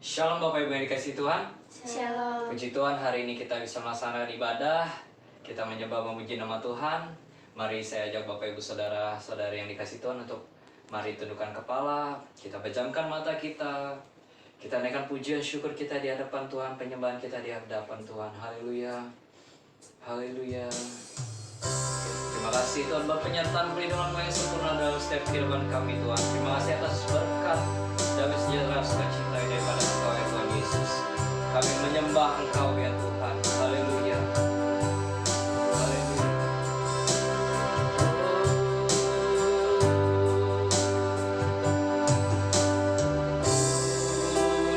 Shalom Bapak Ibu yang dikasihi Tuhan. Shalom. Puji Tuhan, hari ini kita bisa melaksanakan ibadah. Kita menyembah memuji nama Tuhan. Mari saya ajak Bapak Ibu Saudara-saudari yang dikasihi Tuhan untuk mari tundukkan kepala. Kita pejamkan mata kita. Kita naikkan pujian syukur kita di hadapan Tuhan, penyembahan kita di hadapan Tuhan. Haleluya. Haleluya. Terima kasih Tuhan Bapa, penyertaan perlindungan-Mu yang sempurna dalam setiap kehidupan kami Tuhan. Terima kasih atas berkat damai sejahtera sukacita daripada Engkau ya Tuhan Yesus. Kami menyembah Engkau ya Tuhan. Haleluya. Haleluya. Mulia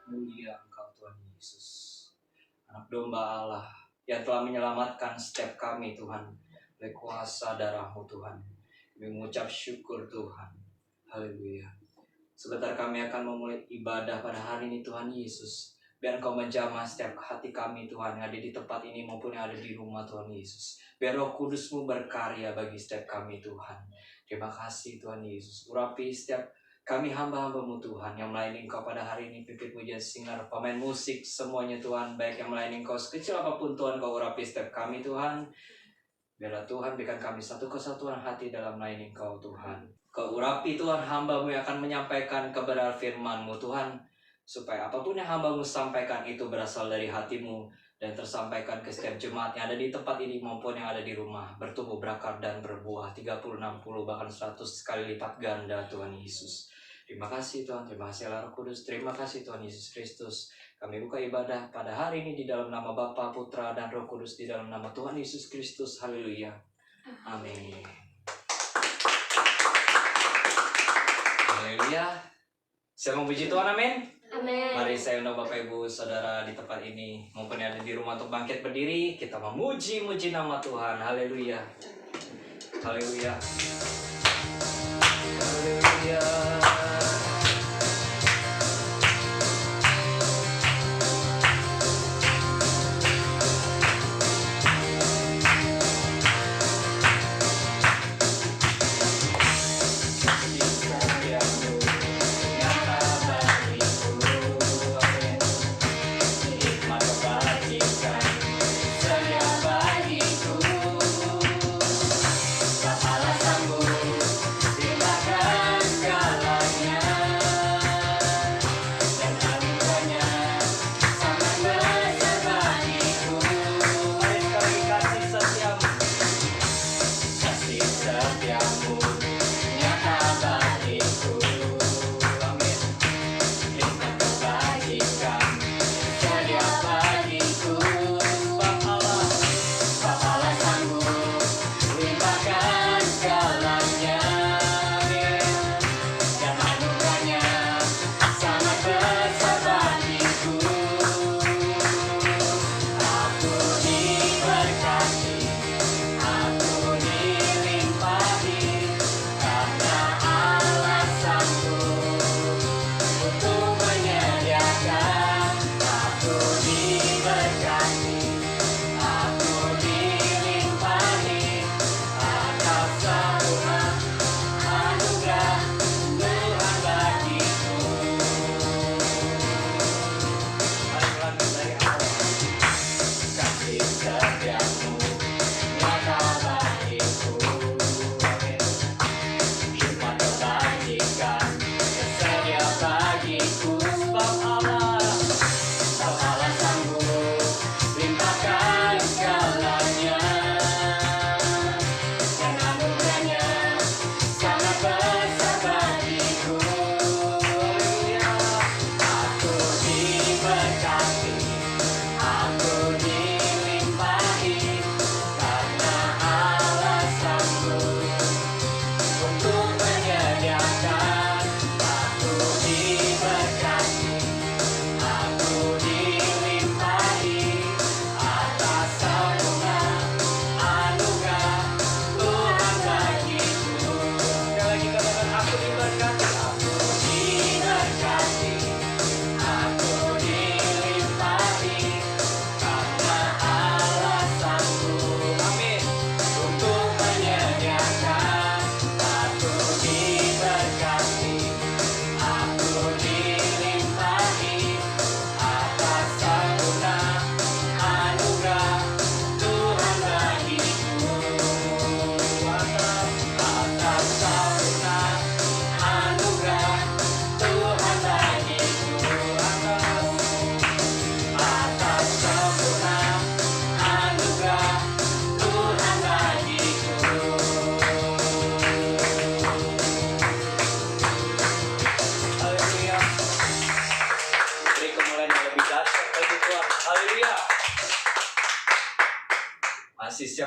Mulia Engkau Tuhan Yesus, Anak Domba Allah yang telah menyelamatkan setiap kami Tuhan oleh kuasa darah-Mu Tuhan. Kami mengucap syukur Tuhan. Haleluya. Sebentar kami akan memulai ibadah pada hari ini Tuhan Yesus. Biar Engkau menjamah setiap hati kami Tuhan yang ada di tempat ini maupun yang ada di rumah Tuhan Yesus. Biar Roh Kudus-Mu berkarya bagi setiap kami Tuhan. Terima kasih Tuhan Yesus. Urapi setiap kami hamba-hamba-Mu Tuhan yang melayani Engkau pada hari ini. Pipit pujian singer, pemain musik, semuanya Tuhan. Baik yang melayani Engkau sekecil apapun Tuhan, Kau urapi setiap kami Tuhan. Biarlah Tuhan berikan kami satu kesatuan hati dalam melayani Engkau Tuhan. Kau urapi Tuhan hamba-Mu yang akan menyampaikan kebenaran firman-Mu Tuhan. Supaya apapun yang hamba-Mu sampaikan itu berasal dari hati-Mu. Dan tersampaikan ke setiap jemaat yang ada di tempat ini maupun yang ada di rumah. Bertumbuh, berakar, dan berbuah 30, 60, bahkan 100 kali lipat ganda Tuhan Yesus. Terima kasih Tuhan, terima kasih Allah Roh Kudus, terima kasih Tuhan Yesus Kristus. Kami buka ibadah pada hari ini di dalam nama Bapa, Putra, dan Roh Kudus, di dalam nama Tuhan Yesus Kristus. Haleluya. Amin. Haleluya. Saya memuji Tuhan, amin. Amin. Mari saya undang Bapak Ibu Saudara di tempat ini maupun yang ada di rumah untuk bangkit berdiri. Kita memuji-muji nama Tuhan. Haleluya. Haleluya. Haleluya. Aku dilimpahi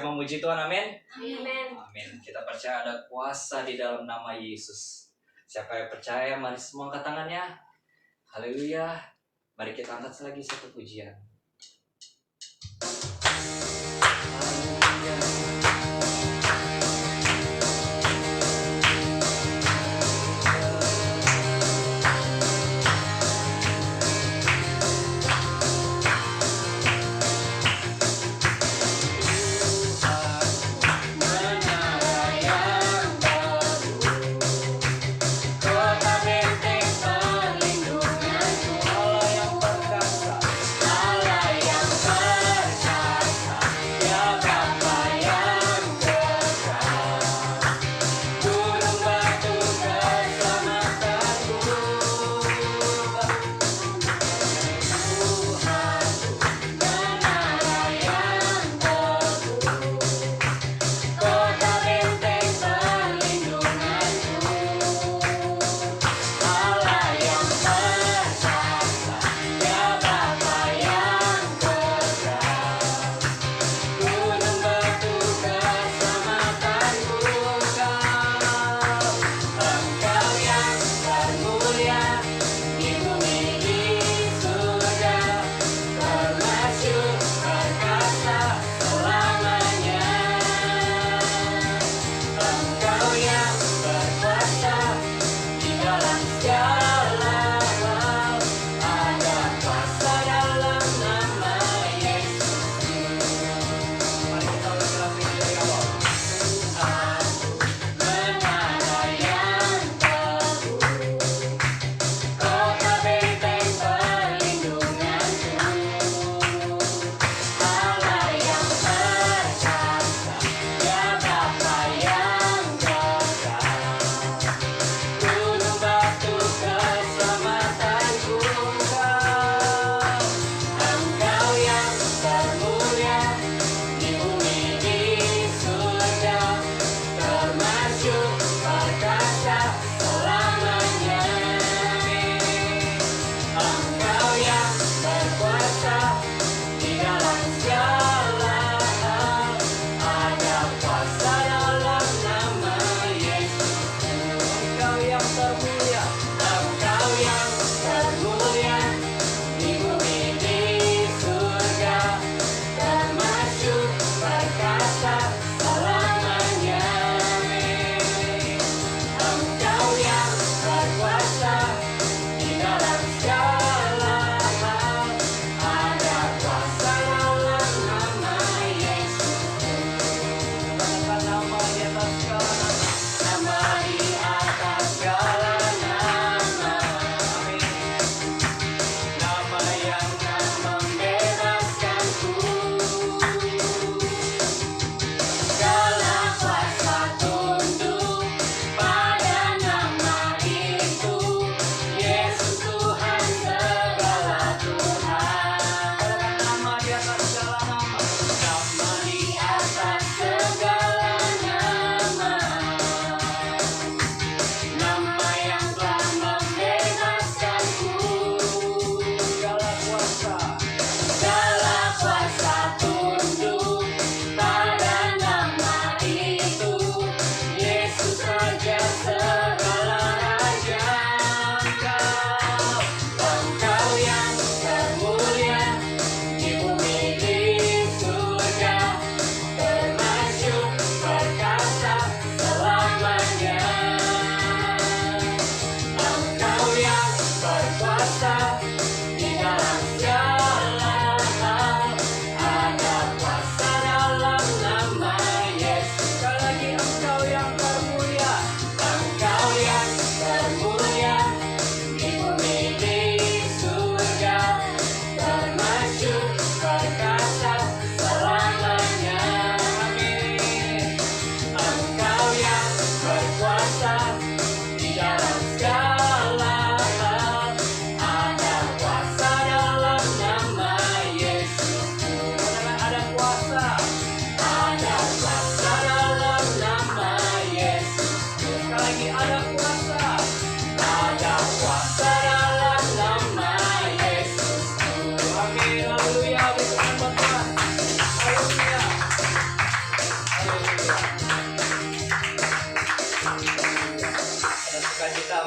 memuji Tuhan, amin. Amin. Amin. Kita percaya ada kuasa di dalam nama Yesus. Siapa yang percaya, mari semua angkat tangannya. Haleluya. Mari kita angkat lagi satu pujian. Allah yang perkasa, Dia Bapa yang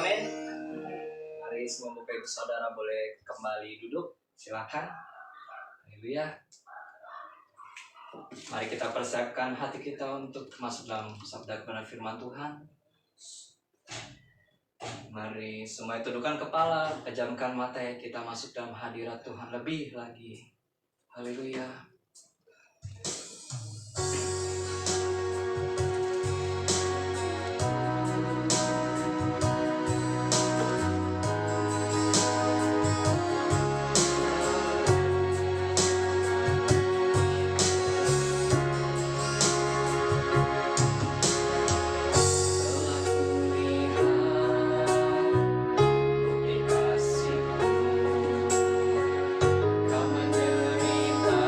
amin. Mari semua Bapak Ibu Saudara boleh kembali duduk. Silakan. Haleluya. Mari kita persiapkan hati kita untuk masuk dalam sabda kebenaran firman Tuhan. Mari semua tundukkan kepala, pejamkan mata, kita masuk dalam hadirat Tuhan lebih lagi. Haleluya. Kau menderita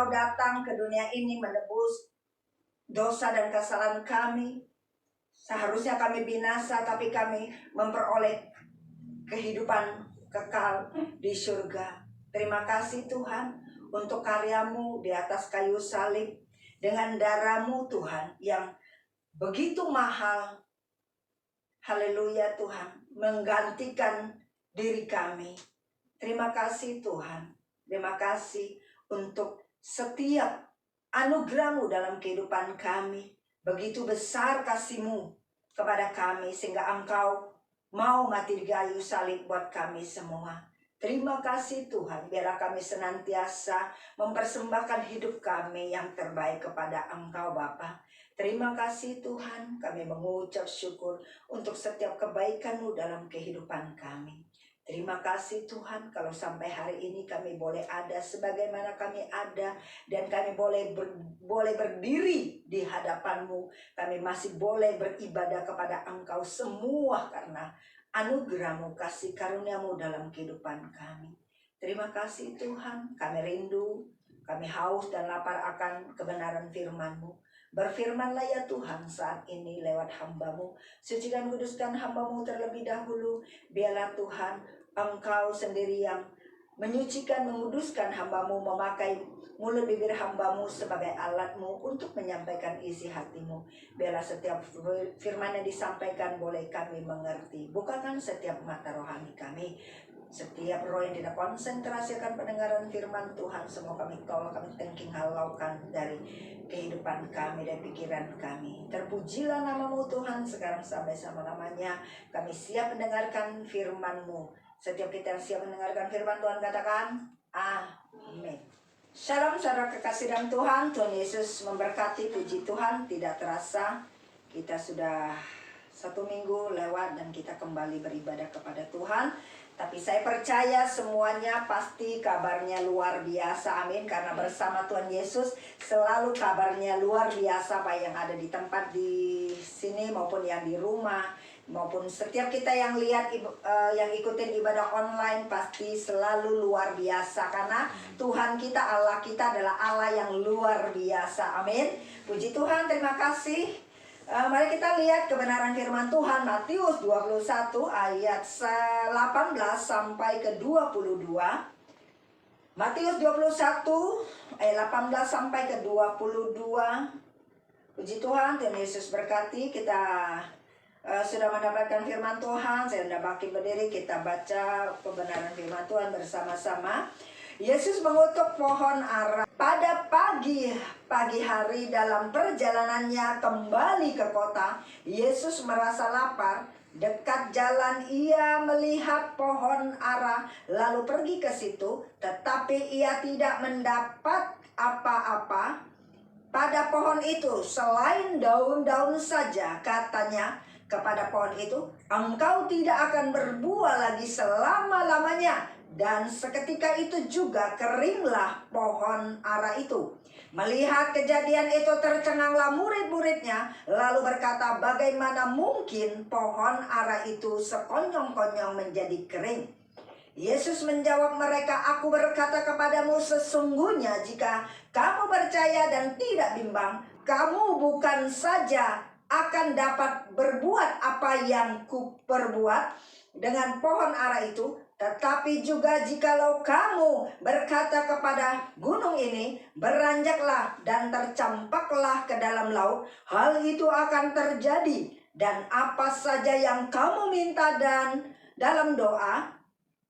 Engkau datang ke dunia ini menebus dosa dan kesalahan kami. Seharusnya kami binasa, tapi kami memperoleh kehidupan kekal di surga. Terima kasih Tuhan untuk karya-Mu di atas kayu salib. Dengan darah-Mu Tuhan yang begitu mahal. Haleluya Tuhan, menggantikan diri kami. Terima kasih Tuhan. Terima kasih untuk setiap anugerah-Mu dalam kehidupan kami. Begitu besar kasih-Mu kepada kami sehingga Engkau mau mati di kayu salib buat kami semua. Terima kasih Tuhan, biarlah kami senantiasa mempersembahkan hidup kami yang terbaik kepada Engkau Bapa. Terima kasih Tuhan, kami mengucap syukur untuk setiap kebaikan-Mu dalam kehidupan kami. Terima kasih Tuhan, kalau sampai hari ini kami boleh ada sebagaimana kami ada, dan kami boleh berdiri di hadapan-Mu. Kami masih boleh beribadah kepada Engkau semua karena anugerah-Mu, kasih karunia-Mu dalam kehidupan kami. Terima kasih Tuhan, kami rindu, kami haus dan lapar akan kebenaran firman-Mu. Berfirmanlah ya Tuhan saat ini lewat hamba-Mu. Sucikan kuduskan hamba-Mu terlebih dahulu. Biarlah Tuhan Engkau sendiri yang menyucikan, menguduskan hamba-Mu, memakai mulut bibir hamba-Mu sebagai alat-Mu untuk menyampaikan isi hati-Mu. Biarlah setiap firman yang disampaikan boleh kami mengerti. Bukakan setiap mata rohani kami. Setiap roh yang tidak konsentrasi akan pendengaran firman Tuhan, semua kami tolak, kami tengking halaukan dari kehidupan kami dan pikiran kami. Terpujilah nama-Mu Tuhan sekarang sampai selama-lamanya. Kami siap mendengarkan firman-Mu. Setiap kita yang siap mendengarkan firman Tuhan katakan amin. Shalom saudara kekasih dalam Tuhan. Tuhan Yesus memberkati. Puji Tuhan, tidak terasa kita sudah 1 minggu lewat dan kita kembali beribadah kepada Tuhan. Tapi saya percaya semuanya pasti kabarnya luar biasa, amin. Karena bersama Tuhan Yesus selalu kabarnya luar biasa, Pak, yang ada di tempat di sini maupun yang di rumah, maupun setiap kita yang lihat yang ikutin ibadah online pasti selalu luar biasa. Karena Tuhan kita, Allah kita adalah Allah yang luar biasa, amin. Puji Tuhan, terima kasih. Mari kita lihat kebenaran firman Tuhan Matius 21 ayat 18 sampai ke 22. Matius 21 ayat 18 sampai ke 22. Puji Tuhan, Tuhan Yesus berkati. Kita sudah mendapatkan firman Tuhan. Saya sudah bangkit berdiri, kita baca kebenaran firman Tuhan bersama-sama. Yesus mengutuk pohon ara. Pada pagi hari dalam perjalanannya kembali ke kota, Yesus merasa lapar. Dekat jalan ia melihat pohon ara, lalu pergi ke situ, tetapi ia tidak mendapat apa-apa pada pohon itu selain daun-daun saja. Katanya kepada pohon itu, engkau tidak akan berbuah lagi selama-lamanya. Dan seketika itu juga keringlah pohon ara itu. Melihat kejadian itu tercenganglah murid-muridnya, lalu berkata, bagaimana mungkin pohon ara itu sekonyong-konyong menjadi kering? Yesus menjawab mereka, aku berkata kepadamu sesungguhnya jika kamu percaya dan tidak bimbang, kamu bukan saja akan dapat berbuat apa yang kuperbuat dengan pohon ara itu, tetapi juga jikalau kamu berkata kepada gunung ini, beranjaklah dan tercampaklah ke dalam laut, hal itu akan terjadi. Dan apa saja yang kamu minta dan dalam doa,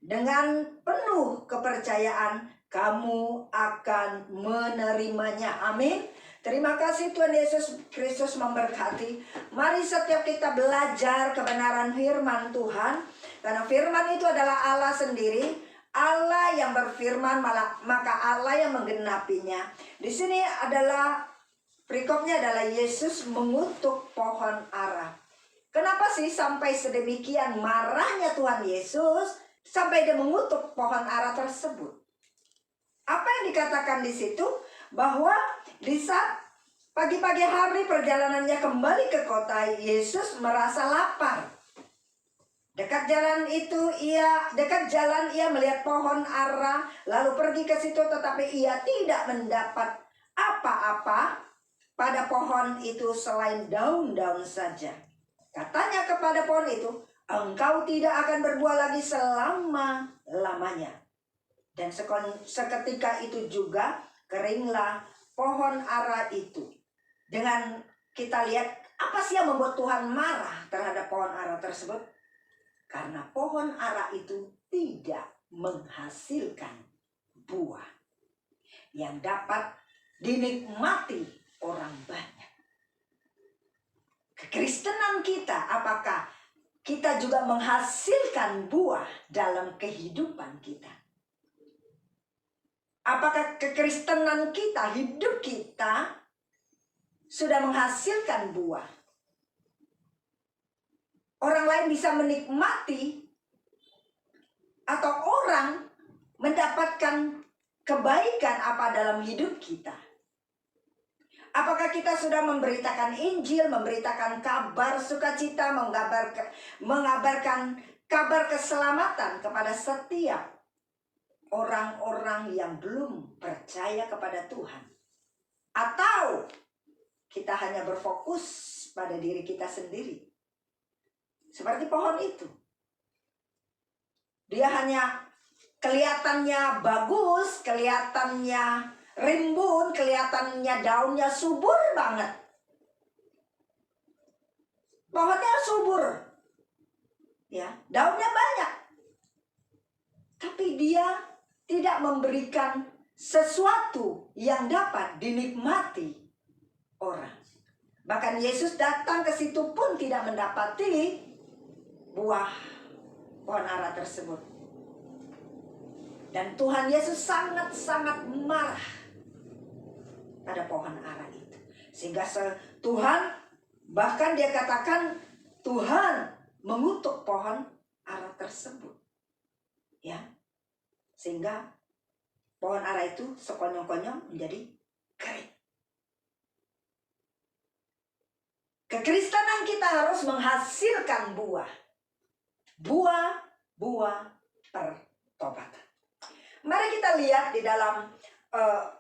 dengan penuh kepercayaan, kamu akan menerimanya. Amin. Terima kasih Tuhan Yesus Kristus memberkati. Mari setiap kita belajar kebenaran firman Tuhan. Karena firman itu adalah Allah sendiri. Allah yang berfirman, maka Allah yang menggenapinya. Di sini adalah perikopnya adalah Yesus mengutuk pohon ara. Kenapa sih sampai sedemikian marahnya Tuhan Yesus sampai dia mengutuk pohon ara tersebut? Apa yang dikatakan di situ? Bahwa di saat pagi-pagi hari perjalanannya kembali ke kota, Yesus merasa lapar. Dekat jalan ia melihat pohon ara, lalu pergi ke situ, tetapi ia tidak mendapat apa-apa pada pohon itu selain daun-daun saja. Katanya kepada pohon itu, engkau tidak akan berbuah lagi selama-lamanya. Dan seketika itu juga keringlah pohon ara itu. Dengan kita lihat, apa sih yang membuat Tuhan marah terhadap pohon ara tersebut? Karena pohon ara itu tidak menghasilkan buah yang dapat dinikmati orang banyak. Kekristenan kita, apakah kita juga menghasilkan buah dalam kehidupan kita? Apakah kekristenan kita, hidup kita sudah menghasilkan buah? Orang lain bisa menikmati atau orang mendapatkan kebaikan apa dalam hidup kita? Apakah kita sudah memberitakan Injil, memberitakan kabar sukacita, mengabarkan kabar keselamatan kepada setiap orang-orang yang belum percaya kepada Tuhan? Atau kita hanya berfokus pada diri kita sendiri? Seperti pohon itu. Dia hanya kelihatannya bagus, kelihatannya rimbun, kelihatannya daunnya subur banget. Pohonnya subur. Ya, daunnya banyak. Tapi dia tidak memberikan sesuatu yang dapat dinikmati orang. Bahkan Yesus datang ke situ pun tidak mendapati buah pohon ara tersebut. Dan Tuhan Yesus sangat-sangat marah pada pohon ara itu. Sehingga Tuhan, bahkan dia katakan Tuhan mengutuk pohon ara tersebut. Ya. Sehingga pohon ara itu sekonyong-konyong menjadi kering. Kekristenan kita harus menghasilkan buah. Buah pertobatan. Mari kita lihat di dalam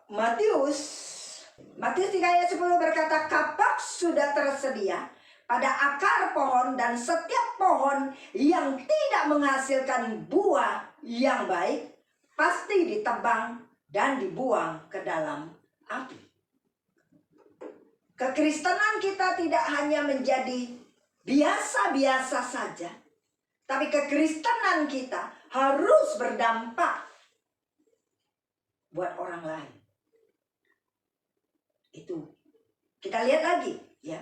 Matius 3 ayat 10 berkata, kapak sudah tersedia pada akar pohon, dan setiap pohon yang tidak menghasilkan buah yang baik pasti ditebang dan dibuang ke dalam api. Kekristenan kita tidak hanya menjadi biasa-biasa saja, tapi kekristenan kita harus berdampak buat orang lain. Itu kita lihat lagi, ya.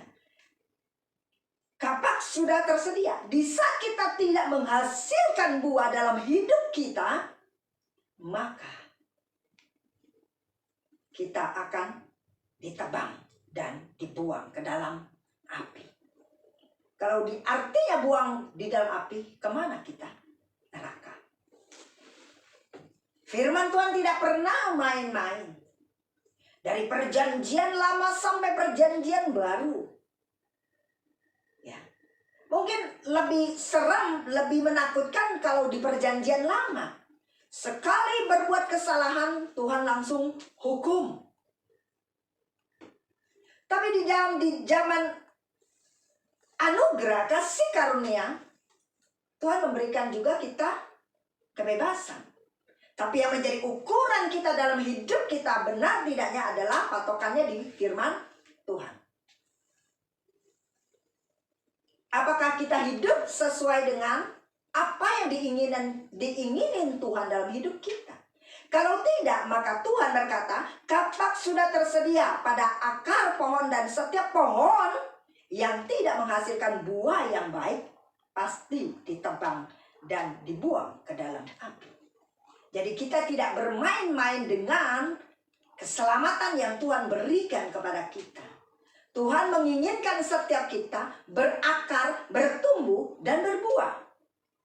Kapak sudah tersedia. Di saat kita tidak menghasilkan buah dalam hidup kita, maka kita akan ditebang dan dibuang ke dalam api. Kalau artinya buang di dalam api, kemana kita? Neraka. Firman Tuhan tidak pernah main-main. Dari perjanjian lama sampai perjanjian baru. Ya. Mungkin lebih seram, lebih menakutkan kalau di perjanjian lama. Sekali berbuat kesalahan, Tuhan langsung hukum. Tapi di zaman anugerah, kasih karunia, Tuhan memberikan juga kita kebebasan. Tapi yang menjadi ukuran kita dalam hidup kita benar tidaknya adalah patokannya di firman Tuhan. Apakah kita hidup sesuai dengan apa yang diinginin Tuhan dalam hidup kita? Kalau tidak, maka Tuhan berkata, kapak sudah tersedia pada akar pohon, dan setiap pohon yang tidak menghasilkan buah yang baik pasti ditebang dan dibuang ke dalam api. Jadi kita tidak bermain-main dengan keselamatan yang Tuhan berikan kepada kita. Tuhan menginginkan setiap kita berakar, bertumbuh, dan berbuah.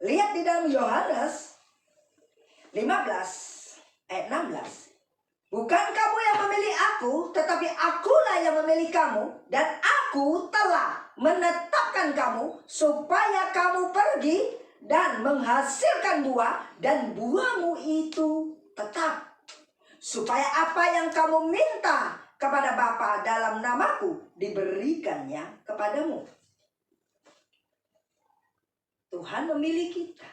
Lihat di dalam Yohanes 15 ayat 16. Bukan kamu yang memilih aku, tetapi akulah yang memilih kamu, dan aku telah menetapkan kamu supaya kamu pergi dan menghasilkan buah, dan buahmu itu tetap. Supaya apa yang kamu minta kepada Bapa dalam namaku diberikannya kepadamu. Tuhan memilih kita.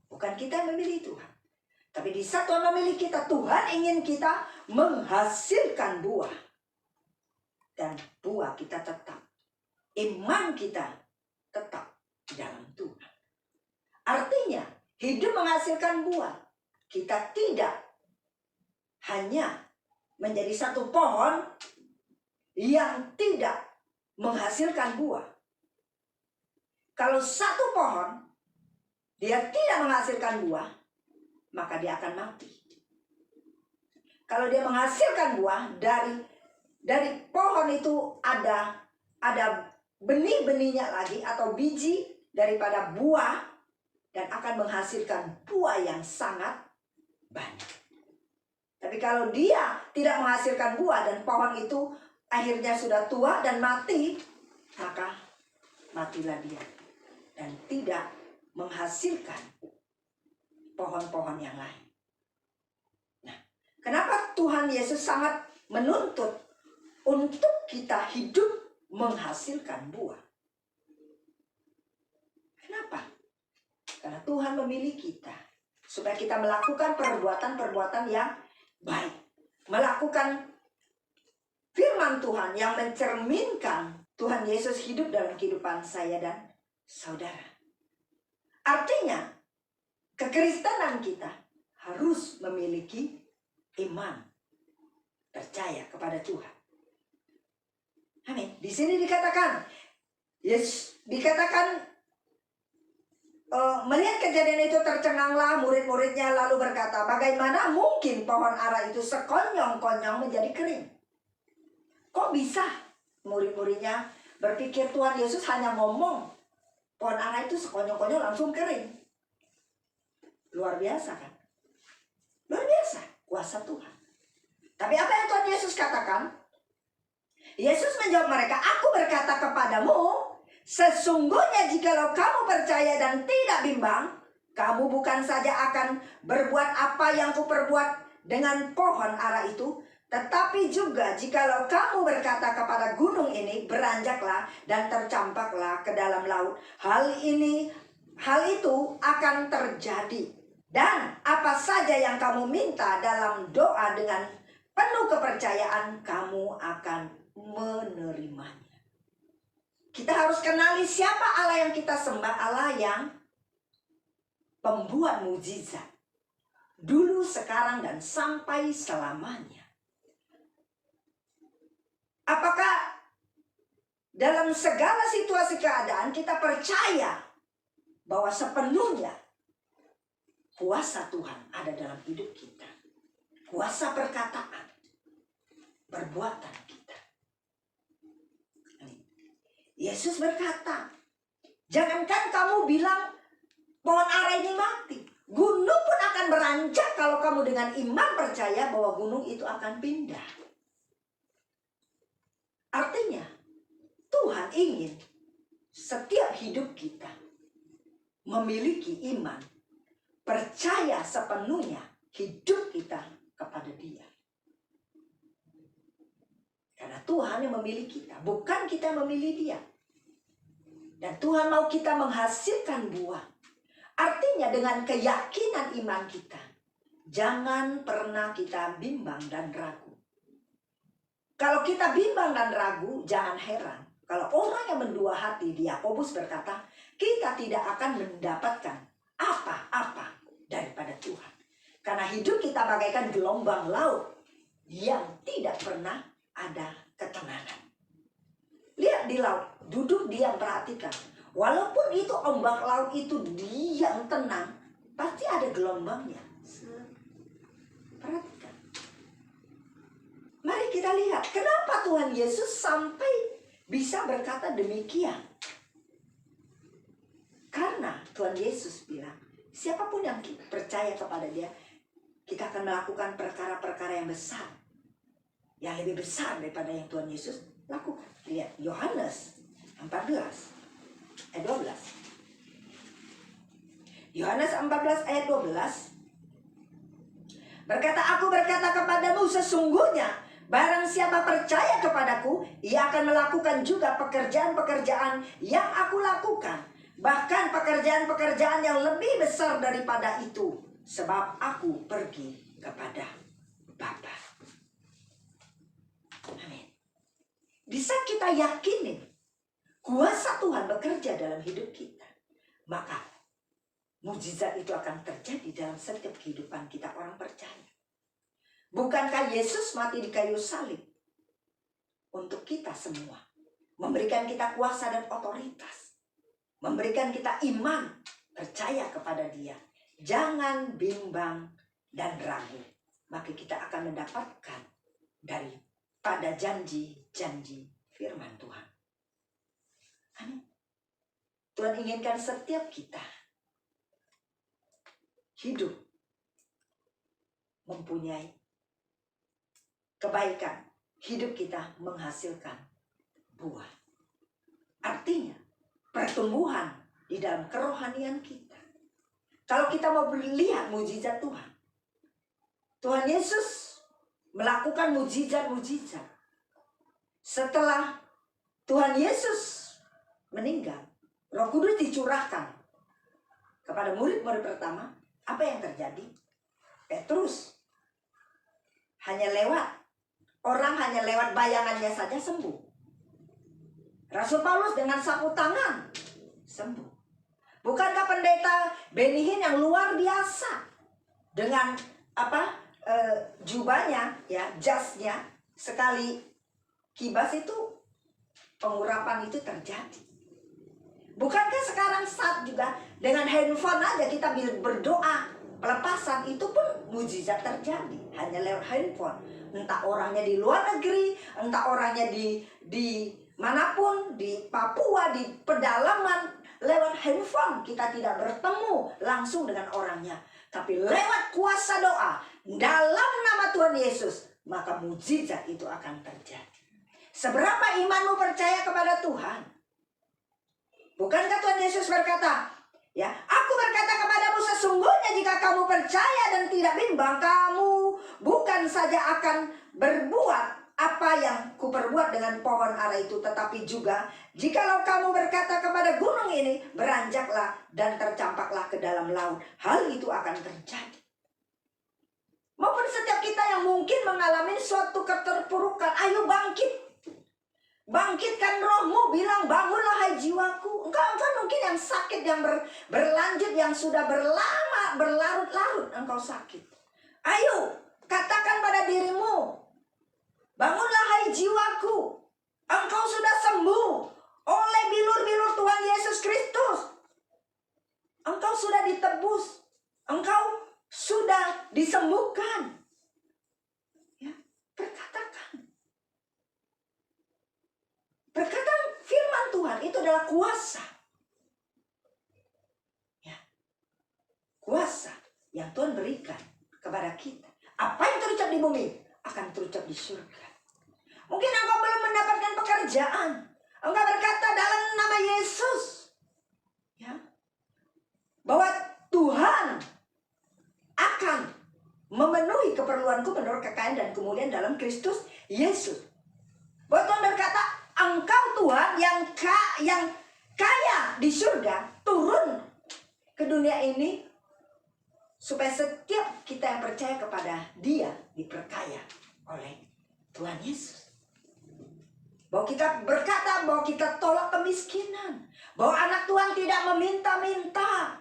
Bukan kita yang memilih Tuhan. Tapi di saat Tuhan memilih kita, Tuhan ingin kita menghasilkan buah. Dan buah kita tetap. Iman kita tetap di dalam Tuhan. Artinya, hidup menghasilkan buah. Kita tidak hanya menjadi satu pohon yang tidak menghasilkan buah. Kalau satu pohon, dia tidak menghasilkan buah, maka dia akan mati. Kalau dia menghasilkan buah, dari pohon itu ada benih-benihnya lagi atau biji daripada buah, dan akan menghasilkan buah yang sangat banyak. Tapi kalau dia tidak menghasilkan buah dan pohon itu akhirnya sudah tua dan mati, maka matilah dia dan tidak menghasilkan pohon-pohon yang lain. Nah, kenapa Tuhan Yesus sangat menuntut untuk kita hidup menghasilkan buah? Kenapa? Karena Tuhan memilih kita supaya kita melakukan perbuatan-perbuatan yang baik. Melakukan firman Tuhan yang mencerminkan Tuhan Yesus hidup dalam kehidupan saya dan saudara. Artinya, kekristenan kita harus memiliki iman, percaya kepada Tuhan. Amin. Di sini dikatakan, melihat kejadian itu tercenganglah murid-muridnya lalu berkata, bagaimana mungkin pohon ara itu sekonyong-konyong menjadi kering? Kok bisa? Murid-muridnya berpikir Tuhan Yesus hanya ngomong pohon ara itu sekonyong-konyong langsung kering. Luar biasa kan? Luar biasa kuasa Tuhan. Tapi apa yang Tuhan Yesus katakan? Yesus menjawab mereka, aku berkata kepadamu, sesungguhnya jikalau kamu percaya dan tidak bimbang, kamu bukan saja akan berbuat apa yang kuperbuat dengan pohon ara itu, tetapi juga jikalau kamu berkata kepada gunung ini, beranjaklah dan tercampaklah ke dalam laut, hal itu akan terjadi. Dan apa saja yang kamu minta dalam doa dengan penuh kepercayaan, kamu akan menerimanya. Kita harus kenali siapa Allah yang kita sembah, Allah yang pembuat mukjizat. Dulu, sekarang, dan sampai selamanya. Apakah dalam segala situasi keadaan kita percaya bahwa sepenuhnya kuasa Tuhan ada dalam hidup kita? Kuasa perkataan, perbuatan kita. Yesus berkata, jangankan kamu bilang pohon ara ini mati, gunung pun akan beranjak kalau kamu dengan iman percaya bahwa gunung itu akan pindah. Artinya, Tuhan ingin setiap hidup kita memiliki iman, percaya sepenuhnya hidup kita kepada Dia. Karena Tuhan yang memilih kita, bukan kita yang memilih Dia. Dan Tuhan mau kita menghasilkan buah. Artinya dengan keyakinan iman kita, jangan pernah kita bimbang dan ragu. Kalau kita bimbang dan ragu, jangan heran. Kalau orang yang mendua hati, di Yakobus berkata, kita tidak akan mendapatkan apa-apa daripada Tuhan. Karena hidup kita bagaikan gelombang laut yang tidak pernah ada ketenangan. Lihat di laut, duduk diam, perhatikan. Walaupun itu ombak laut itu diam tenang, pasti ada gelombangnya. Perhatikan. Mari kita lihat, kenapa Tuhan Yesus sampai bisa berkata demikian. Karena Tuhan Yesus bilang, siapapun yang percaya kepada Dia, kita akan melakukan perkara-perkara yang besar. Yang lebih besar daripada yang Tuhan Yesus lakukan. Lihat, Yohanes 14 ayat 12. Yohanes 14 ayat 12 berkata, aku berkata kepadamu, sesungguhnya barang siapa percaya kepadaku, ia akan melakukan juga pekerjaan-pekerjaan yang aku lakukan, bahkan pekerjaan-pekerjaan yang lebih besar daripada itu, sebab aku pergi kepada Bapa. Amin. Bisa kita yakinin kuasa Tuhan bekerja dalam hidup kita, maka mukjizat itu akan terjadi dalam setiap kehidupan kita orang percaya. Bukankah Yesus mati di kayu salib untuk kita semua, memberikan kita kuasa dan otoritas, memberikan kita iman, percaya kepada Dia. Jangan bimbang dan ragu, maka kita akan mendapatkan daripada janji-janji firman Tuhan. Amin. Tuhan inginkan setiap kita hidup mempunyai kebaikan, hidup kita menghasilkan buah. Artinya pertumbuhan di dalam kerohanian kita. Kalau kita mau melihat mujizat Tuhan, Tuhan Yesus melakukan mujizat-mujizat. Setelah Tuhan Yesus meninggal, Roh Kudus dicurahkan kepada murid-murid pertama. Apa yang terjadi? Petrus hanya lewat bayangannya saja sembuh. Rasul Paulus dengan sapu tangan sembuh. Bukankah pendeta Benny Hinn yang luar biasa dengan jubahnya, ya, jasnya, sekali kibas itu pengurapan itu terjadi. Bukankah sekarang saat juga dengan handphone aja kita berdoa pelepasan, itu pun mujizat terjadi hanya lewat handphone. Entah orangnya di luar negeri, entah orangnya di manapun, di Papua, di pedalaman, lewat handphone kita tidak bertemu langsung dengan orangnya, tapi lewat kuasa doa dalam nama Tuhan Yesus, maka mujizat itu akan terjadi. Seberapa imanmu percaya kepada Tuhan? Bukankah Tuhan Yesus berkata, ya, aku berkata kepadamu, sesungguhnya jika kamu percaya dan tidak bimbang, kamu bukan saja akan berbuat apa yang kuperbuat dengan pohon ara itu, tetapi juga jikalau kamu berkata kepada gunung ini, beranjaklah dan tercampaklah ke dalam laut, hal itu akan terjadi. Maupun setiap kita yang mungkin mengalami suatu keterpurukan, ayo bangkit. Bangkitkan rohmu, bilang bangunlah hai jiwaku. Engkau mungkin yang sakit, yang berlanjut, yang sudah berlarut-larut engkau sakit. Ayo, katakan pada dirimu, bangunlah hai jiwaku. Engkau sudah sembuh oleh bilur-bilur Tuhan Yesus Kristus. Engkau sudah ditebus. Engkau sudah disembuhkan. Ya, berkatakan. Perkataan firman Tuhan itu adalah kuasa. Ya. Kuasa yang Tuhan berikan kepada kita. Apa yang terucap di bumi akan terucap di surga. Mungkin engkau belum mendapatkan pekerjaan. Engkau berkata dalam nama Yesus, ya, bahwa Tuhan akan memenuhi keperluanku menurut kekayaan dan kemuliaan dalam Kristus Yesus. Bahwa Tuhan berkata, engkau Tuhan yang kaya di surga turun ke dunia ini supaya setiap kita yang percaya kepada Dia diperkaya oleh Tuhan Yesus. Bahwa kita berkata bahwa kita tolak kemiskinan, bahwa anak Tuhan tidak meminta-minta.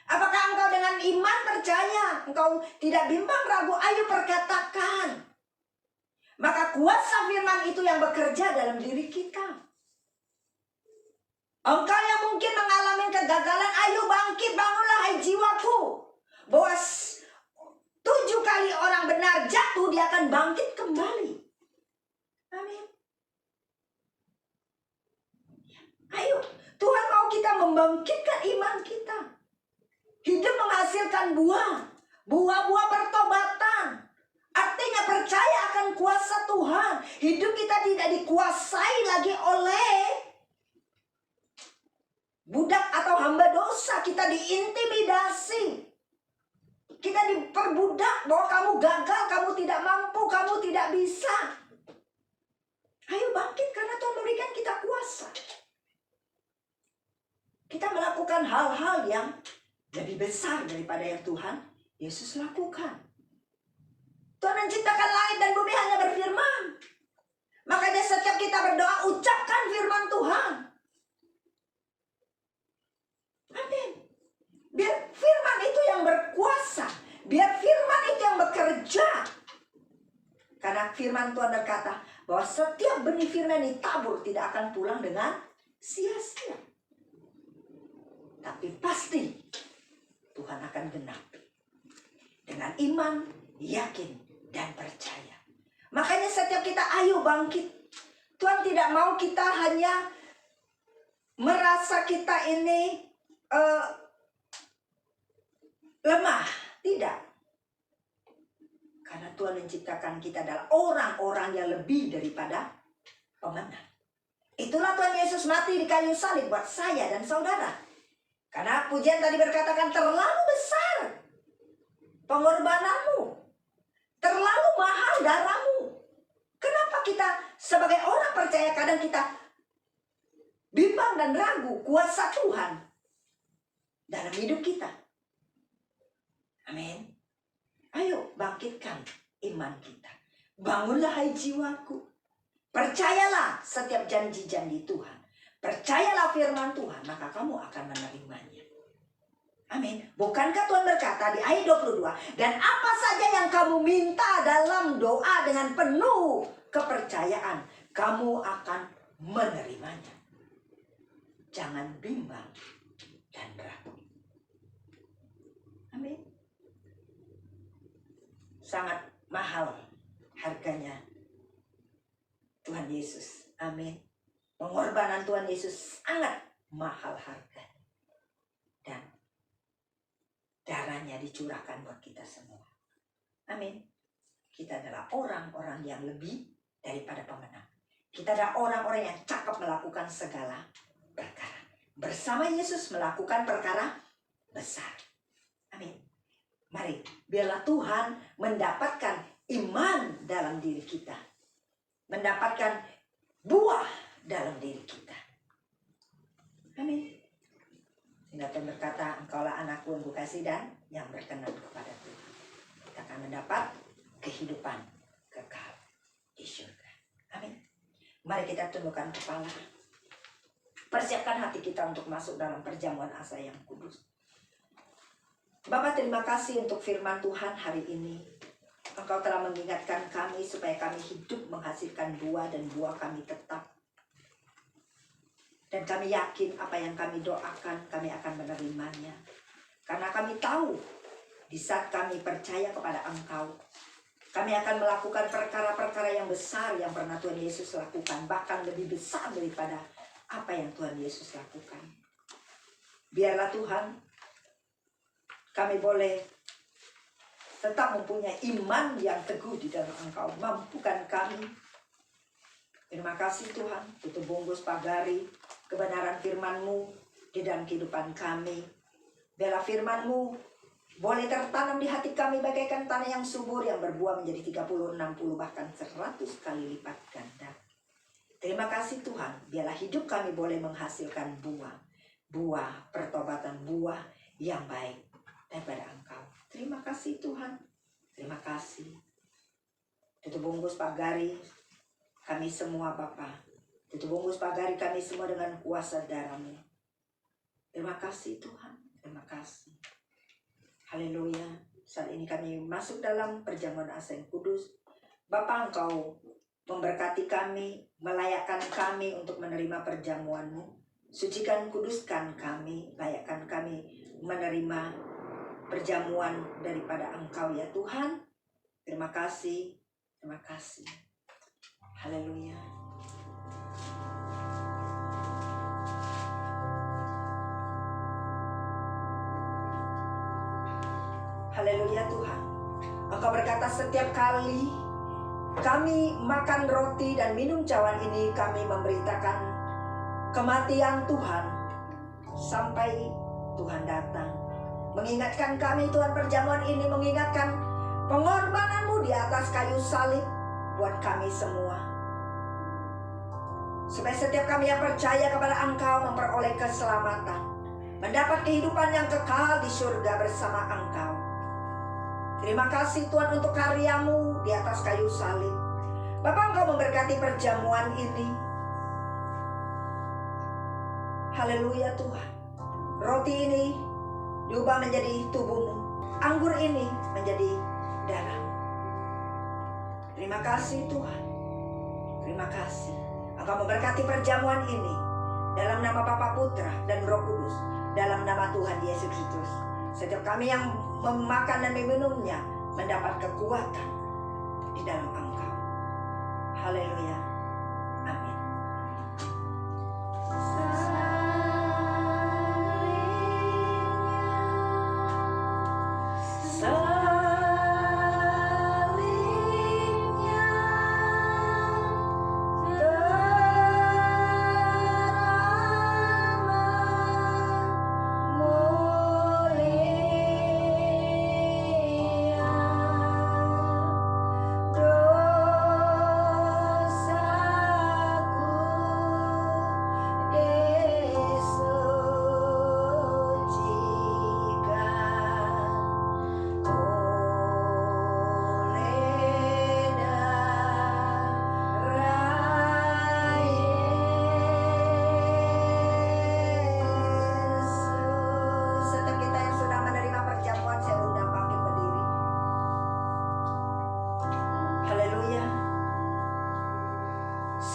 Apakah engkau dengan iman percaya? Engkau tidak bimbang ragu? Ayo perkatakan. Maka kuasa firman itu yang bekerja dalam diri kita. Engkau yang mungkin mengalami kegagalan, ayo bangkit, bangunlah hai jiwaku. Bahwa 7 kali orang benar jatuh, dia akan bangkit kembali. Amin. Ayo, Tuhan mau kita membangkitkan iman kita. Hidup menghasilkan buah. Buah-buah pertobatan. Artinya percaya akan kuasa Tuhan. Hidup kita tidak dikuasai lagi oleh budak atau hamba dosa, kita diintimidasi. Kita diperbudak bahwa kamu gagal, kamu tidak mampu, kamu tidak bisa. Ayo bangkit karena Tuhan memberikan kita kuasa. Kita melakukan hal-hal yang lebih besar daripada yang Tuhan Yesus lakukan. Tuhan menciptakan langit dan bumi hanya berfirman. Makanya setiap kita berdoa, ucapkan firman Tuhan. Amin. Biar firman itu yang berkuasa. Biar firman itu yang bekerja. Karena firman Tuhan berkata bahwa setiap benih firman ditabur tidak akan pulang dengan sia-sia. Tapi pasti Tuhan akan genapi. Dengan iman, yakin, dan percaya. Makanya setiap kita ayo bangkit. Tuhan tidak mau kita hanya merasa kita ini lemah. Tidak. Karena Tuhan menciptakan kita adalah orang-orang yang lebih daripada pemenang. Itulah Tuhan Yesus mati di kayu salib buat saya dan saudara. Karena pujian tadi berkatakan terlalu besar pengorbananmu. Terlalu mahal darahmu. Kenapa kita sebagai orang percaya kadang kita bimbang dan ragu kuasa Tuhan dalam hidup kita? Amin. Ayo bangkitkan iman kita. Bangunlah hai jiwaku. Percayalah setiap janji-janji Tuhan. Percayalah firman Tuhan, maka kamu akan menerimanya. Amin. Bukankah Tuhan berkata di ayat 22, dan apa saja yang kamu minta dalam doa dengan penuh kepercayaan, kamu akan menerimanya. Jangan bimbang dan ragu. Amin. Sangat mahal harganya Tuhan Yesus. Amin. Pengorbanan Tuhan Yesus sangat mahal harganya. Dan darahnya dicurahkan buat kita semua. Amin. Kita adalah orang-orang yang lebih daripada pemenang. Kita adalah orang-orang yang cakap melakukan segala perkara. Bersama Yesus melakukan perkara besar. Amin. Mari, biarlah Tuhan mendapatkan iman dalam diri kita. Mendapatkan buah dalam diri kita. Amin. Sehingga Tuhan berkata, engkaulah anakku yang kukasih dan yang berkenan kepada Tuhan. Kita akan mendapat kehidupan kekal di surga. Amin. Mari kita tundukkan kepala. Persiapkan hati kita untuk masuk dalam perjamuan asa yang kudus. Bapa, terima kasih untuk firman Tuhan hari ini. Engkau telah mengingatkan kami supaya kami hidup menghasilkan buah dan buah kami tetap. Dan kami yakin apa yang kami doakan, kami akan menerimanya. Karena kami tahu, di saat kami percaya kepada Engkau, kami akan melakukan perkara-perkara yang besar yang pernah Tuhan Yesus lakukan. Bahkan lebih besar daripada apa yang Tuhan Yesus lakukan. Biarlah Tuhan, kami boleh tetap mempunyai iman yang teguh di dalam Engkau. Mampukan kami. Terima kasih Tuhan, tutup bungkus pagari kebenaran firman-Mu di dalam kehidupan kami. Biarlah firman-Mu boleh tertanam di hati kami bagaikan tanah yang subur yang berbuah menjadi 30, 60, bahkan 100 kali lipat ganda. Terima kasih Tuhan, biarlah hidup kami boleh menghasilkan buah. Buah pertobatan, buah yang baik daripada Engkau. Terima kasih Tuhan, terima kasih. Tutup bungkus pagari kami semua Bapa. Tutup bungkus pagari kami semua dengan kuasa darah-Mu. Terima kasih Tuhan, terima kasih. Haleluya. Saat ini kami masuk dalam perjamuan asa yang kudus. Bapa, Engkau memberkati kami, melayakkan kami untuk menerima perjamuan-Mu. Sucikan, kuduskan kami, layakkan kami menerima perjamuan daripada Engkau ya Tuhan. Terima kasih, terima kasih. Haleluya. Haleluya Tuhan. Engkau berkata setiap kali kami makan roti dan minum cawan ini, kami memberitakan kematian Tuhan sampai Tuhan datang. Mengingatkan kami Tuhan, perjamuan ini mengingatkan pengorbanan-Mu di atas kayu salib buat kami semua. Supaya setiap kami yang percaya kepada Engkau memperoleh keselamatan, mendapat kehidupan yang kekal di surga bersama Engkau. Terima kasih Tuhan untuk karya-Mu di atas kayu salib. Bapa, Engkau memberkati perjamuan ini. Haleluya Tuhan. Roti ini diubah menjadi tubuh-Mu, anggur ini menjadi darah. Terima kasih Tuhan. Terima kasih. Engkau memberkati perjamuan ini dalam nama Bapa, Putra, dan Roh Kudus, dalam nama Tuhan Yesus Kristus. Setiap kami yang memakan dan meminumnya mendapat kekuatan di dalam Engkau. Haleluya. Amin.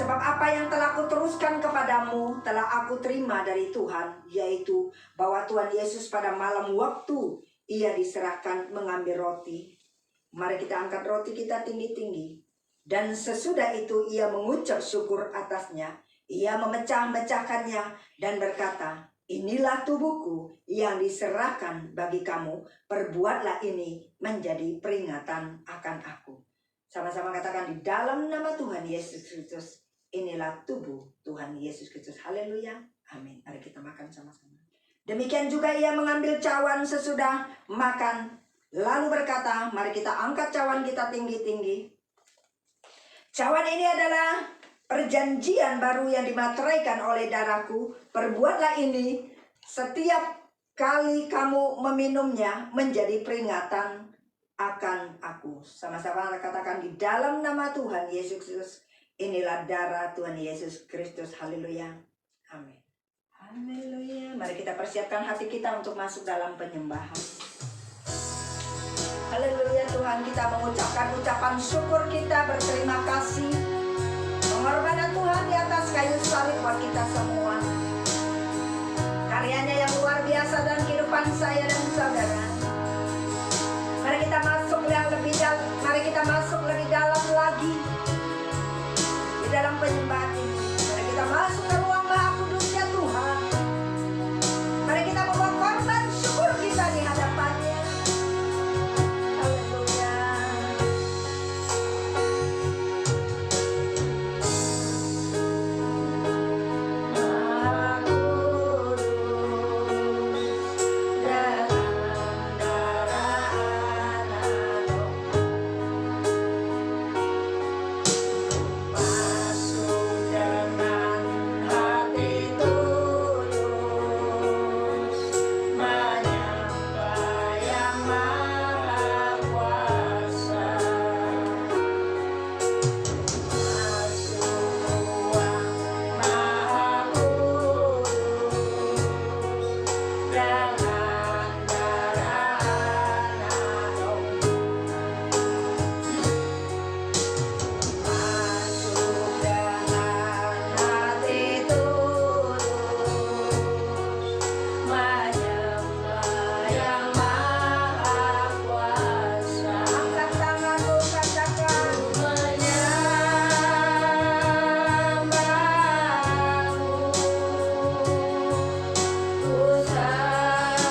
Sebab apa yang telah kuteruskan kepadamu telah aku terima dari Tuhan, yaitu bahwa Tuhan Yesus pada malam waktu Ia diserahkan mengambil roti. Mari kita angkat roti kita tinggi-tinggi. Dan sesudah itu Ia mengucap syukur atasnya. Ia memecah-mecahkannya dan berkata, inilah tubuhku yang diserahkan bagi kamu. Perbuatlah ini menjadi peringatan akan aku. Sama-sama katakan, di dalam nama Tuhan Yesus Kristus. Inilah tubuh Tuhan Yesus Kristus. Haleluya. Amin. Mari kita makan sama-sama. Demikian juga Ia mengambil cawan sesudah makan. Lalu berkata, mari kita angkat cawan kita tinggi-tinggi. Cawan ini adalah perjanjian baru yang dimateraikan oleh darahku. Perbuatlah ini setiap kali kamu meminumnya menjadi peringatan akan aku. Sama-sama katakan, di dalam nama Tuhan Yesus Kristus. Inilah darah Tuhan Yesus Kristus. Haleluya. Amin. Haleluya. Mari kita persiapkan hati kita untuk masuk dalam penyembahan. Haleluya Tuhan, kita mengucapkan ucapan syukur kita, berterima kasih. Pengorbanan Tuhan di atas kayu salib buat kita semua. Karyanya yang luar biasa dalam kehidupan saya dan saudara. Mari kita masuk mari kita masuk lebih dalam lagi di dalam penyembahan ini. Mari kita masuk ke ruang Maha Kudusnya Tuhan. Mari kita membawa korban syukur kita di hadapannya. Haleluya. Maha Kudus dalam darah anak masuk dengan hati tulus menyembah Yang Maha Kuasa. Masuk ruang Maha Kudus dengan darah anak domba. Masuk dengan hati tulus menyembah Yang Maha Kuasa. Angkat tanganmu, katakan, menyembahmu, ku sembah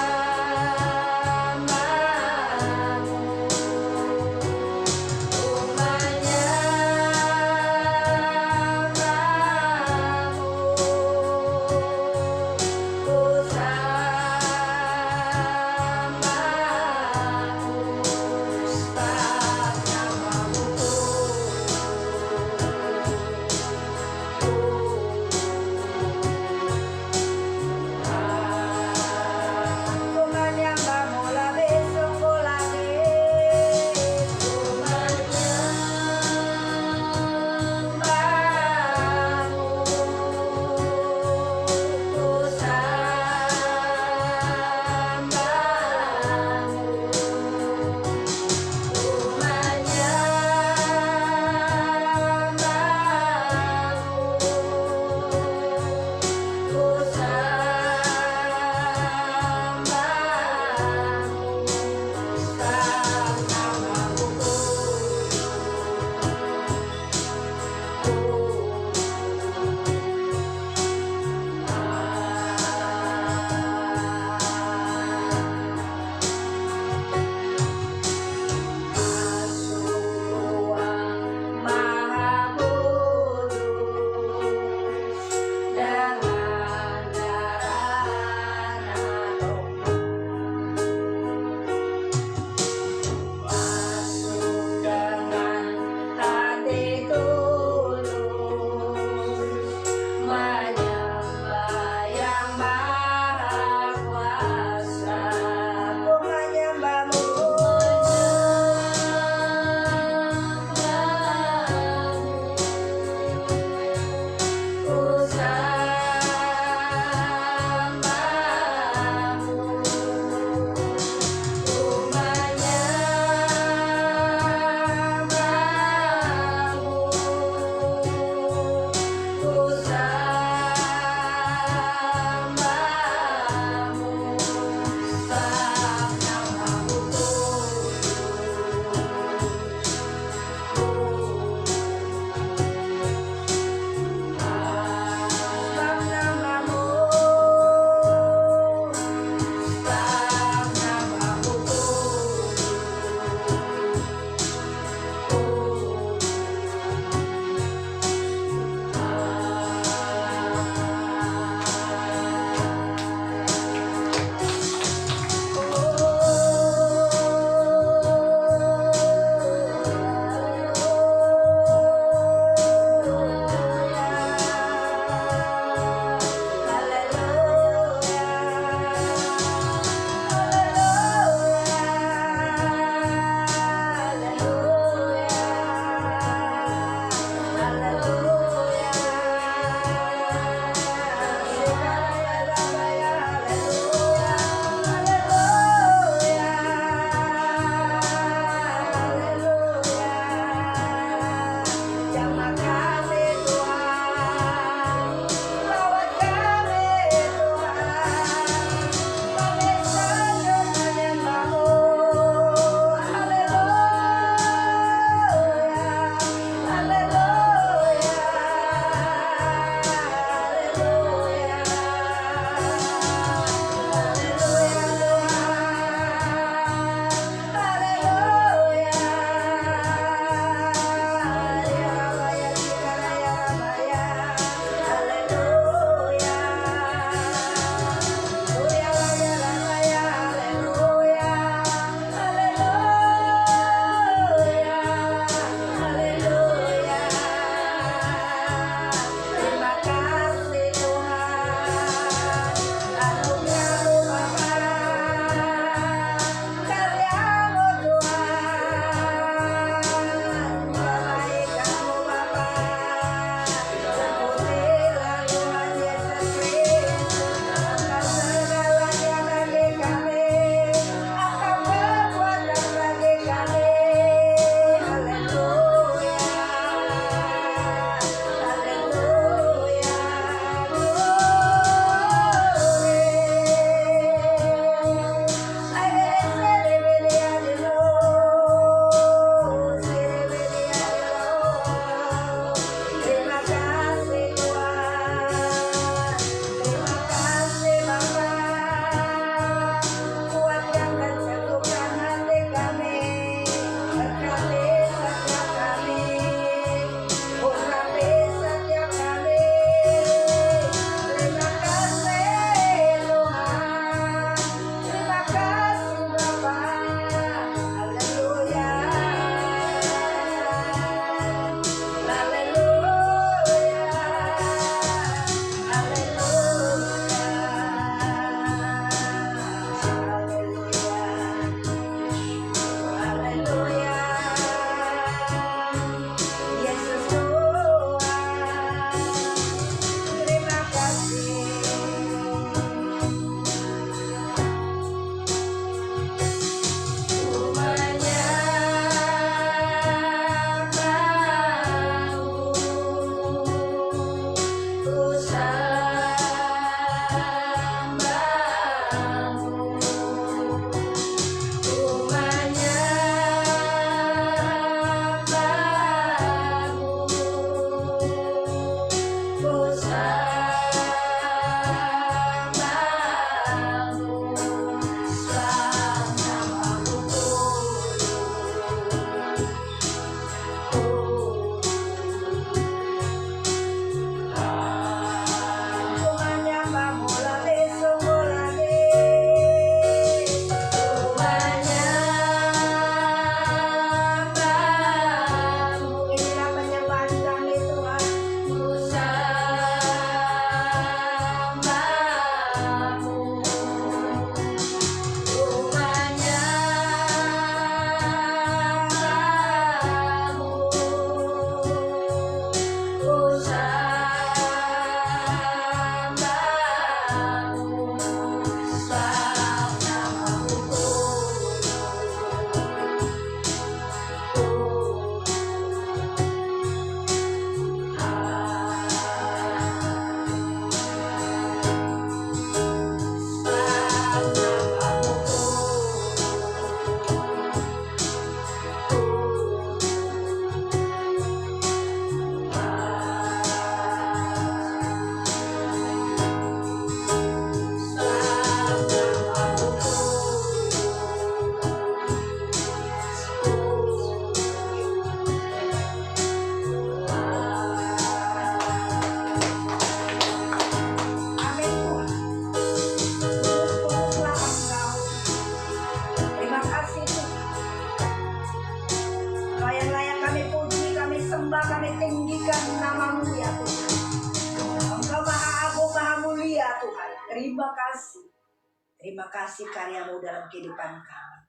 Terima kasih karyamu dalam kehidupan kami.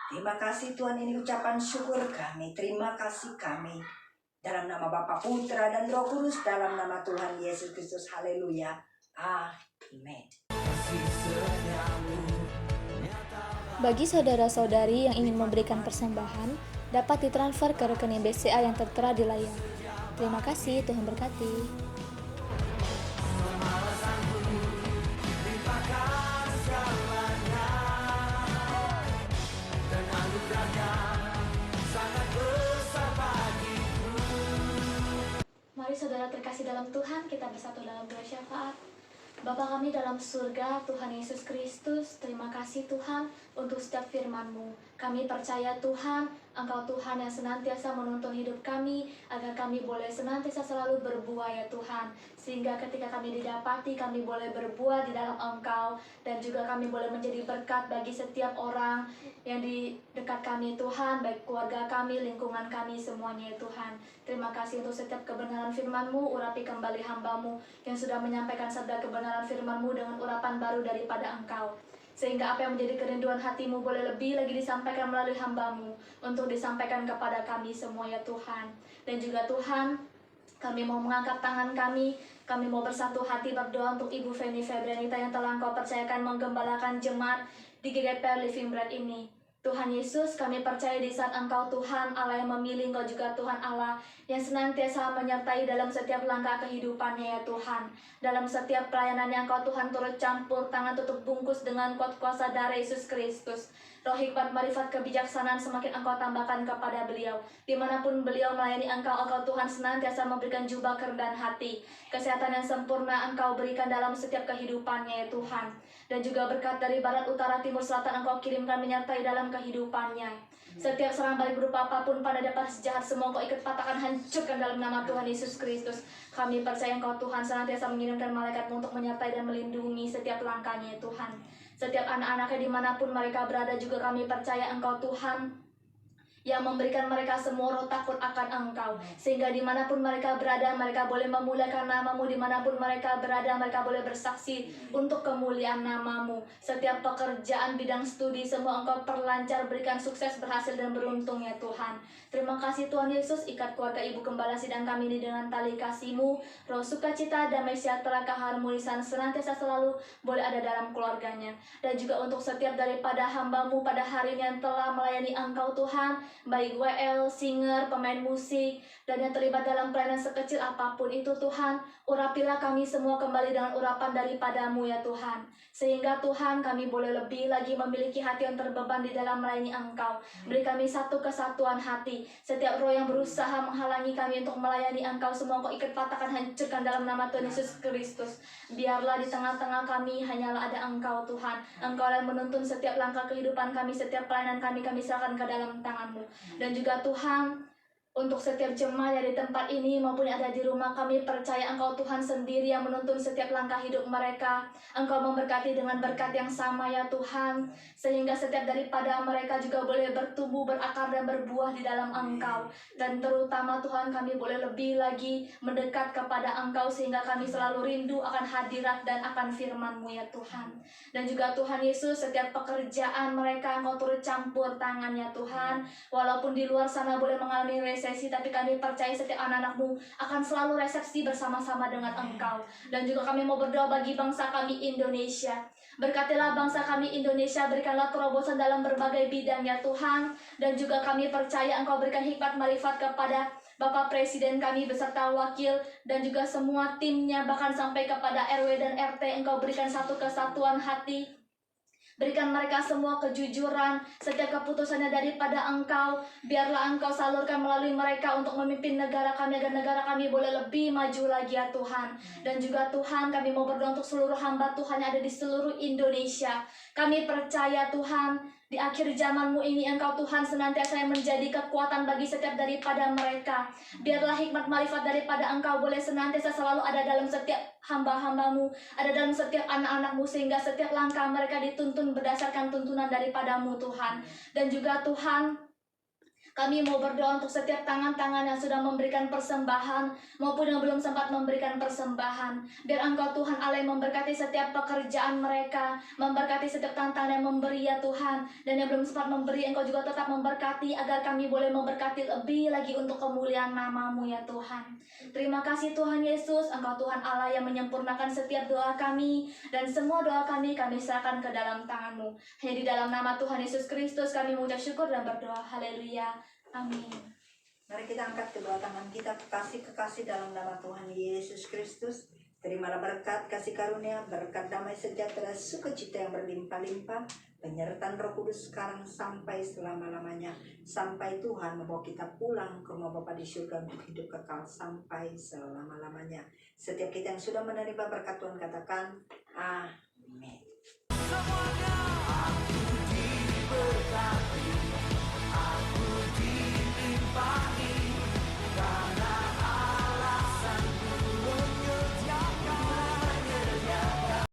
Terima kasih Tuhan, ini ucapan syukur kami. Terima kasih kami. Dalam nama Bapa, Putra, dan Roh Kudus, dalam nama Tuhan Yesus Kristus. Haleluya. Amin. Bagi saudara-saudari yang ingin memberikan persembahan, dapat ditransfer ke rekening BCA yang tertera di layar. Terima kasih, Tuhan berkati. Mari saudara terkasih dalam Tuhan, kita bersatu dalam doa syafaat. Bapa kami dalam surga, Tuhan Yesus Kristus, terima kasih Tuhan untuk setiap firman-Mu. Kami percaya Tuhan, Engkau Tuhan yang senantiasa menuntun hidup kami, agar kami boleh senantiasa selalu berbuah ya Tuhan. Sehingga ketika kami didapati, kami boleh berbuah di dalam Engkau, dan juga kami boleh menjadi berkat bagi setiap orang yang di dekat kami Tuhan, baik keluarga kami, lingkungan kami, semuanya ya Tuhan. Terima kasih untuk setiap kebenaran firman-Mu, urapi kembali hamba-Mu yang sudah menyampaikan sabda kebenaran firman-Mu dengan urapan baru daripada Engkau. Sehingga apa yang menjadi kerinduan hati-Mu boleh lebih lagi disampaikan melalui hamba-Mu untuk disampaikan kepada kami semua ya Tuhan. Dan juga Tuhan, kami mau mengangkat tangan kami mau bersatu hati berdoa untuk Ibu Feni Febrianita yang telah Engkau percayakan menggembalakan jemaat di GGPR Living Bread ini. Tuhan Yesus, kami percaya di saat Engkau Tuhan Allah yang memilih, Engkau juga Tuhan Allah yang senantiasa menyertai dalam setiap langkah kehidupannya ya Tuhan. Dalam setiap pelayanan yang Engkau Tuhan turut campur tangan tutup bungkus dengan kuasa darah Yesus Kristus. Roh hikmat, marifat, kebijaksanaan semakin Engkau tambahkan kepada beliau. Dimanapun beliau melayani Engkau Tuhan senantiasa memberikan jubah kerendahan hati. Kesehatan yang sempurna Engkau berikan dalam setiap kehidupannya ya Tuhan. Dan juga berkat dari barat, utara, timur, selatan Engkau kirimkan menyertai dalam kehidupannya. Setiap serang balik berupa apapun pada dapat sejahat semua Engkau ikut patahkan, hancurkan dalam nama Tuhan Yesus Kristus. Kami percaya Engkau Tuhan senantiasa mengirimkan malaikat-Mu untuk menyertai dan melindungi setiap langkahnya Tuhan. Setiap anak-anaknya dimanapun mereka berada juga kami percaya Engkau Tuhan yang memberikan mereka semua roh takut akan Engkau. Sehingga dimanapun mereka berada, mereka boleh memuliakan nama-Mu. Dimanapun mereka berada, mereka boleh bersaksi untuk kemuliaan nama-Mu. Setiap pekerjaan bidang studi, semua Engkau perlancar, berikan sukses, berhasil, dan beruntung ya Tuhan. Terima kasih Tuhan Yesus, ikat keluarga Ibu Gembala Sidang kami ini dengan tali kasih-Mu. Roh sukacita, damai sejahtera, keharmonisan senantiasa selalu boleh ada dalam keluarganya. Dan juga untuk setiap daripada hamba-Mu pada hari ini yang telah melayani Engkau Tuhan, baik WL, singer, pemain musik, dan yang terlibat dalam pelayanan sekecil apapun itu Tuhan, urapilah kami semua kembali dengan urapan daripada-Mu ya Tuhan. Sehingga Tuhan kami boleh lebih lagi memiliki hati yang terbeban di dalam melayani Engkau. Beri kami satu kesatuan hati. Setiap roh yang berusaha menghalangi kami untuk melayani Engkau, semua Engkau ikat patahkan, hancurkan dalam nama Tuhan Yesus Kristus. Biarlah di tengah-tengah kami hanyalah ada Engkau Tuhan. Engkau yang menuntun setiap langkah kehidupan kami, setiap pelayanan kami serahkan ke dalam tangan-Mu. Dan juga Tuhan, untuk setiap jemaat yang di tempat ini maupun yang ada di rumah, kami percaya Engkau Tuhan sendiri yang menuntun setiap langkah hidup mereka. Engkau memberkati dengan berkat yang sama ya Tuhan, sehingga setiap daripada mereka juga boleh bertumbuh, berakar, dan berbuah di dalam Engkau. Dan terutama Tuhan, kami boleh lebih lagi mendekat kepada Engkau, sehingga kami selalu rindu akan hadirat dan akan firman-Mu ya Tuhan. Dan juga Tuhan Yesus, setiap pekerjaan mereka Engkau turut campur tangan ya Tuhan. Walaupun di luar sana boleh mengalami resesi, tapi kami percaya setiap anak-anak-Mu akan selalu resepsi bersama-sama dengan Engkau. Dan juga kami mau berdoa bagi bangsa kami Indonesia. Berkatilah bangsa kami Indonesia, berikanlah terobosan dalam berbagai bidang ya Tuhan. Dan juga kami percaya Engkau berikan hikmat marifat kepada Bapak Presiden kami beserta wakil dan juga semua timnya, bahkan sampai kepada RW dan RT. Engkau berikan satu kesatuan hati. Berikan mereka semua kejujuran, setiap keputusannya daripada Engkau. Biarlah Engkau salurkan melalui mereka untuk memimpin negara kami, agar negara kami boleh lebih maju lagi ya Tuhan. Dan juga Tuhan, kami mau berdoa untuk seluruh hamba Tuhan yang ada di seluruh Indonesia. Kami percaya Tuhan, di akhir zaman-Mu ini Engkau Tuhan senantiasa yang menjadi kekuatan bagi setiap daripada mereka. Biarlah hikmat marifat daripada Engkau boleh senantiasa selalu ada dalam setiap hamba-hamba-Mu, ada dalam setiap anak-anak-Mu, sehingga setiap langkah mereka dituntun berdasarkan tuntunan daripada-Mu Tuhan. Dan juga Tuhan, Kami mau berdoa untuk setiap tangan-tangan yang sudah memberikan persembahan maupun yang belum sempat memberikan persembahan. Biar Engkau Tuhan Allah yang memberkati setiap pekerjaan mereka, memberkati setiap tantangan yang memberi ya Tuhan. Dan yang belum sempat memberi, Engkau juga tetap memberkati agar kami boleh memberkati lebih lagi untuk kemuliaan nama-Mu ya Tuhan. Terima kasih Tuhan Yesus, Engkau Tuhan Allah yang menyempurnakan setiap doa kami. Dan semua doa kami serahkan ke dalam tangan-Mu. Hanya di dalam nama Tuhan Yesus Kristus kami mengucap syukur dan berdoa. Haleluya. Amin. Mari kita angkat kedua tangan kita, kekasih dalam nama Tuhan Yesus Kristus. Terimalah berkat, kasih karunia, berkat damai sejahtera, sukacita yang berlimpah-limpah, penyertaan Roh Kudus sekarang sampai selama-lamanya. Sampai Tuhan membawa kita pulang ke rumah Bapa di surga untuk hidup kekal sampai selama-lamanya. Setiap kita yang sudah menerima berkat Tuhan katakan, Amin.